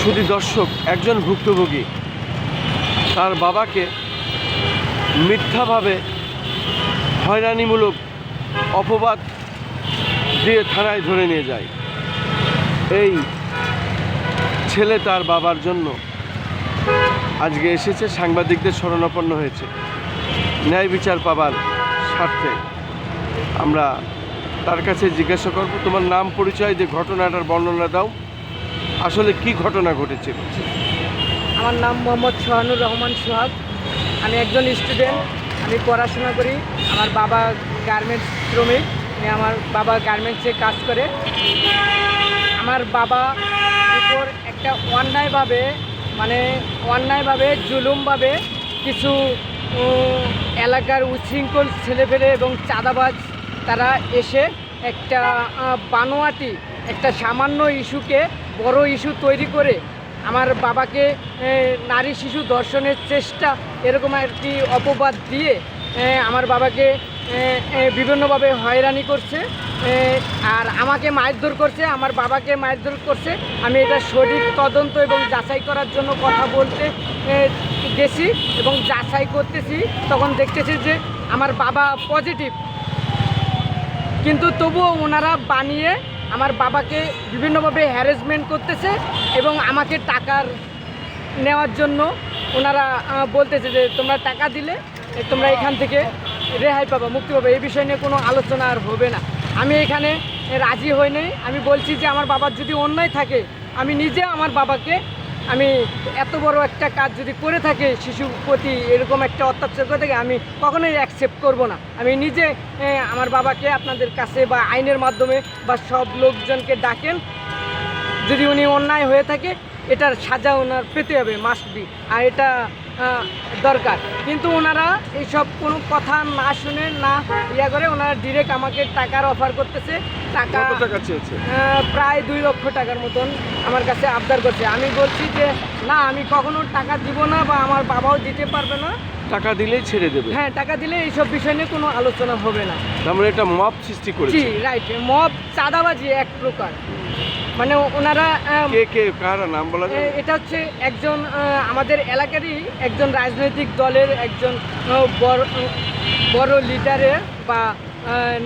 শুধু দর্শক, একজন ভুক্তভোগী তার বাবাকে মিথ্যাভাবে হয়রানিমূলক অপবাদ দিয়ে থানায় ধরে নিয়ে যায়। এই ছেলে তার বাবার জন্য আজকে এসেছে, সাংবাদিকদের শরণাপন্ন হয়েছে ন্যায় বিচার পাবার স্বার্থে। আমরা তার কাছে জিজ্ঞাসা করব, তোমার নাম পরিচয় দিয়ে ঘটনাটার বর্ণনা দাও, আসলে কি ঘটনা ঘটেছিল? আমার নাম মোহাম্মদ সোহানুর রহমান সোহাগ। আমি একজন স্টুডেন্ট, আমি পড়াশোনা করি। আমার বাবা গার্মেন্টস শ্রমিক, আমার বাবা গার্মেন্টসে কাজ করে। আমার বাবা উপর একটা অন্যায়ভাবে জুলুমভাবে কিছু এলাকার উচ্ছৃঙ্খল ছেলেপেলে এবং চাঁদাবাজ তারা এসে একটা বানোয়াটি একটা সামান্য ইস্যুকে বড় ইস্যু তৈরি করে আমার বাবাকে নারী শিশু ধর্ষণের চেষ্টা এরকম একটি অপবাদ দিয়ে আমার বাবাকে বিভিন্নভাবে হয়রানি করছে, আর আমাকে মারধর করছে, আমার বাবাকে মারধর করছে। আমি এটা সঠিক তদন্ত এবং যাচাই করার জন্য কথা বলতে গেছি এবং যাচাই করতেছি, তখন দেখতেছি যে আমার বাবা পজিটিভ, কিন্তু তবুও ওনারা বানিয়ে আমার বাবাকে বিভিন্নভাবে হ্যারাসমেন্ট করতেছে এবং আমাকে টাকার নেওয়ার জন্য ওনারা বলতেছে যে তোমরা টাকা দিলে তোমরা এখান থেকে রেহাই পাবা, মুক্তি পাবে। এই বিষয় নিয়ে কোনো আলোচনা আর হবে না। আমি এখানে রাজি হই নাই। আমি বলছি যে আমার বাবার যদি অন্যায় থাকে, আমি নিজে আমার বাবাকে, আমি এত বড় একটা কাজ যদি করে থাকে, শিশু প্রতি এরকম একটা অত্যাচার করে থাকে, আমি কখনোই অ্যাকসেপ্ট করব না। আমি নিজে আমার বাবাকে আপনাদের কাছে বা আইনের মাধ্যমে বা সব লোকজনকে ডাকেন, যদি উনি অন্যায় হয়ে থাকে এটার সাজা ওনার পেতে হবে, মাস্ট বি, আর এটা দরকার। কিন্তু ওনারা এইসব কোনো কথা না শুনে না করে ওনারা ডিরেক্ট আমাকে টাকার অফার করতেছে। টাকা চেয়েছে? প্রায় 2 লক্ষ টাকার মতন আমার কাছে আবদার করছে। আমি বলছি যে না, আমি কখনো টাকা দিব না বা আমার বাবাও দিতে পারবে না। টাকা দিলেই ছেড়ে দেবে? হ্যাঁ, টাকা দিলে এইসব বিষয় নিয়ে কোনো আলোচনা হবে না। আমরা এটা মব সৃষ্টি করেছি। জি, রাইট, মব চাঁদাবাজি এক প্রকার। মানে ওনারা কে কারা নাম বলা যায়? এটা হচ্ছে একজন আমাদের এলাকারই একজন রাজনৈতিক দলের একজন বড় লিডারের বা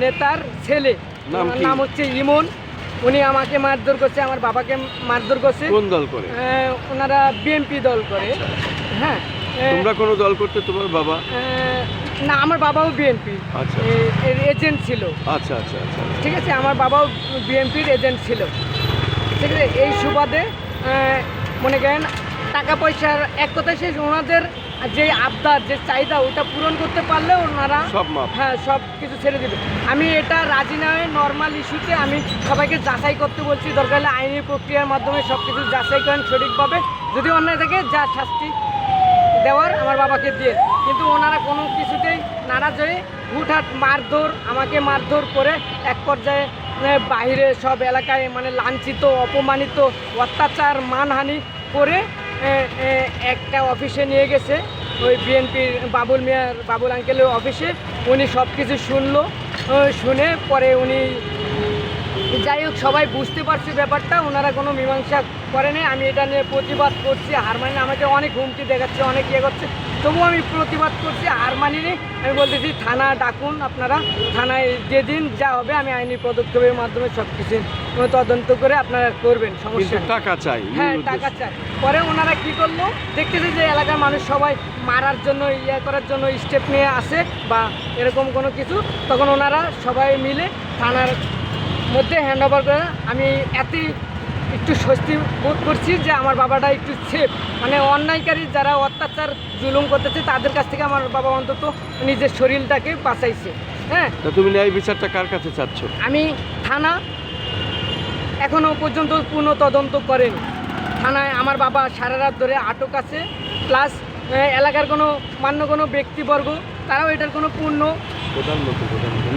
নেতার ছেলে, নাম হচ্ছে ইমন। উনি আমাকে মারধর করছে, আমার বাবাকে মারধর করছে। কোন দল করে? ওনারা বিএনপি দল করে। হ্যাঁ, তোমরা কোন দল করতে তোমার বাবা? না, আমার বাবাও বিএনপি এজেন্ট ছিল। আচ্ছা আচ্ছা আচ্ছা, ঠিক আছে, আমার বাবাও বিএনপির এজেন্ট ছিল। ঠিক আছে, এই সুবাদে মনে করেন টাকা পয়সার এক কথায় শেষ, ওনাদের যে আবদার, যে চাহিদা, ওটা পূরণ করতে পারলে ওনারা সব কিছু ছেড়ে দেবে। আমি এটা রাজি না হয়ে নর্মাল ইস্যুতে আমি সবাইকে যাচাই করতে বলছি। দরকার হলে আইনি প্রক্রিয়ার মাধ্যমে সব কিছু যাচাই করেন সঠিকভাবে, যদি অন্যায় থাকে যা শাস্তি দেওয়ার আমার বাবাকে দিয়ে। কিন্তু ওনারা কোনো কিছুতেই নারাজ হয়ে হুটহাট মারধর, আমাকে মারধর করে এক পর্যায়ে বাইরে সব এলাকায় মানে লাঞ্ছিত, অপমানিত, অত্যাচার, মানহানি করে একটা অফিসে নিয়ে গেছে, ওই বিএনপির বাবুল আঙ্কেলের অফিসে। উনি সব কিছু শুনলো, শুনে পরে উনি, যাই হোক, সবাই বুঝতে পারছি ব্যাপারটা, ওনারা কোনো মীমাংসা করেনি। আমি এটা নিয়ে প্রতিবাদ করছি, হার মানি। আমাকে অনেক হুমকি দেখাচ্ছে, অনেক ইয়ে করছে, তবুও আমি প্রতিবাদ করছি, হার মানিনি। আমি বলতেছি থানা ডাকুন, আপনারা থানায় যেদিন যা হবে আমি আইনি পদক্ষেপের মাধ্যমে সব কিছু তদন্ত করে আপনারা করবেন, সমস্যা নেই। টাকা চাই? হ্যাঁ, টাকা চাই। পরে ওনারা কি করলো, দেখতেছি যে এলাকার মানুষ সবাই মারার জন্য, ইয়ে করার জন্য স্টেপ নিয়ে আসে বা এরকম কোনো কিছু, তখন ওনারা সবাই মিলে থানার মধ্যে হ্যান্ড ওভার করে। আমি একটু স্বস্তি বোধ করছি যে আমার বাবাটা একটু সেফ, মানে অন্যায়কারী যারা অত্যাচার জুলুম করতেছে তাদের কাছ থেকে আমার বাবা অন্তত নিজের শরীরটাকে বাঁচাইছে। হ্যাঁ, তুমি ন্যায় বিচারটা কার কাছে চাচ্ছ? আমি থানা এখনও পর্যন্ত পূর্ণ তদন্ত করেনি। থানায় আমার বাবা সারা রাত ধরে আটক আছে, প্লাস এলাকার কোনো ব্যক্তিবর্গ তারাও এটার কোনো পূর্ণ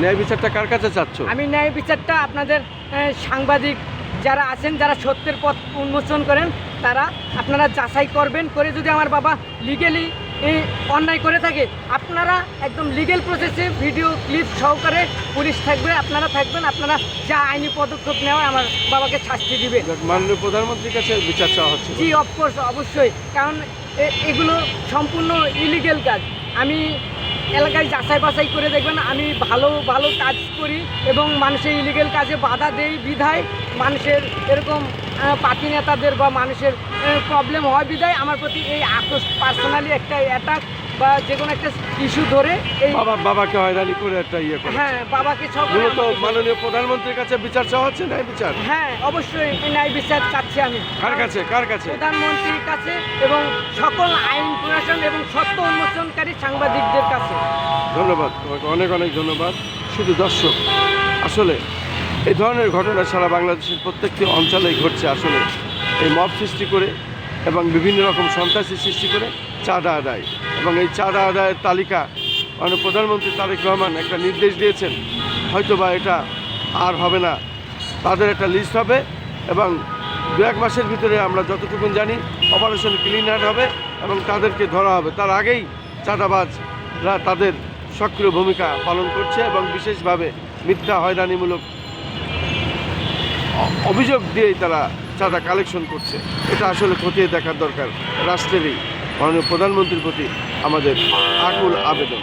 ন্যায় বিচারটা কার কাছে চাচ্ছ? আমি ন্যায় বিচারটা আপনাদের সাংবাদিক যারা আছেন, যারা সত্যের পথ উন্মোচন করেন, তারা আপনারা যাচাই করবেন, করে যদি আমার বাবা লিগেলি এই অন্যায় করে থাকে, আপনারা একদম লিগ্যাল প্রসেসে ভিডিও ক্লিপ সহকারে পুলিশ থাকবে, আপনারা থাকবেন, আপনারা যা আইনি পদক্ষেপ নেওয়া আমার বাবাকে শাস্তি দিবে। মাননীয় প্রধানমন্ত্রীর কাছে বিচার চাওয়া হচ্ছে। জি অফকোর্স, অবশ্যই, কারণ এগুলো সম্পূর্ণ ইলিগেল কাজ। আমি এলাকায় যাচাই বাছাই করে দেখবেন, আমি ভালো ভালো কাজ করি এবং মানুষের ইলিগেল কাজে বাধা দেই বিধায় মানুষের এরকম পার্টি নেতাদের বা মানুষের প্রবলেম হয় বিধায় আমার প্রতি এই আক্রোশ, পার্সোনালি একটা অ্যাটাক বা যে কোনো একটা ইস্যু ধরে এই বাবাকে হয়রানি করে একটা ইয়ে করে। হ্যাঁ, বাবাকে মূলত মাননীয় প্রধানমন্ত্রীর কাছে বিচার চাওয়া হচ্ছে, ন্যায় বিচার। হ্যাঁ অবশ্যই এই ন্যায় বিচার চাচ্ছি আমি। কার কাছে? প্রধানমন্ত্রীর কাছে এবং সকল আইন প্রশাসন এবং সত্য উন্মোচনকারী সাংবাদিকদের কাছে। ধন্যবাদ, তোমাকে অনেক অনেক ধন্যবাদ। শুধু দর্শক, আসলে এই ধরনের ঘটনা সারা বাংলাদেশের প্রত্যেকটি অঞ্চলেই ঘটছে। আসলে এই মব সৃষ্টি করে এবং বিভিন্ন রকম সন্ত্রাসী সৃষ্টি করে চাঁদা আদায়, এবং এই চাঁদা আদায়ের তালিকা মাননীয় প্রধানমন্ত্রী তারেক রহমান একটা নির্দেশ দিয়েছেন, হয়তোবা এটা আর হবে না, তাদের একটা লিস্ট হবে এবং 2-1 মাসের ভিতরে আমরা যতটুকু জানি অপারেশন ক্লিন হার্ট হবে এবং তাদেরকে ধরা হবে। তার আগেই চাঁদাবাজরা তাদের সক্রিয় ভূমিকা পালন করছে এবং বিশেষভাবে মিথ্যা হয়রানিমূলক অভিযোগ দিয়েই তারা চাঁদা কালেকশন করছে। এটা আসলে খতিয়ে দেখার দরকার। রাষ্ট্রেরই মাননীয় প্রধানমন্ত্রীর প্রতি আমাদের আকুল আবেদন।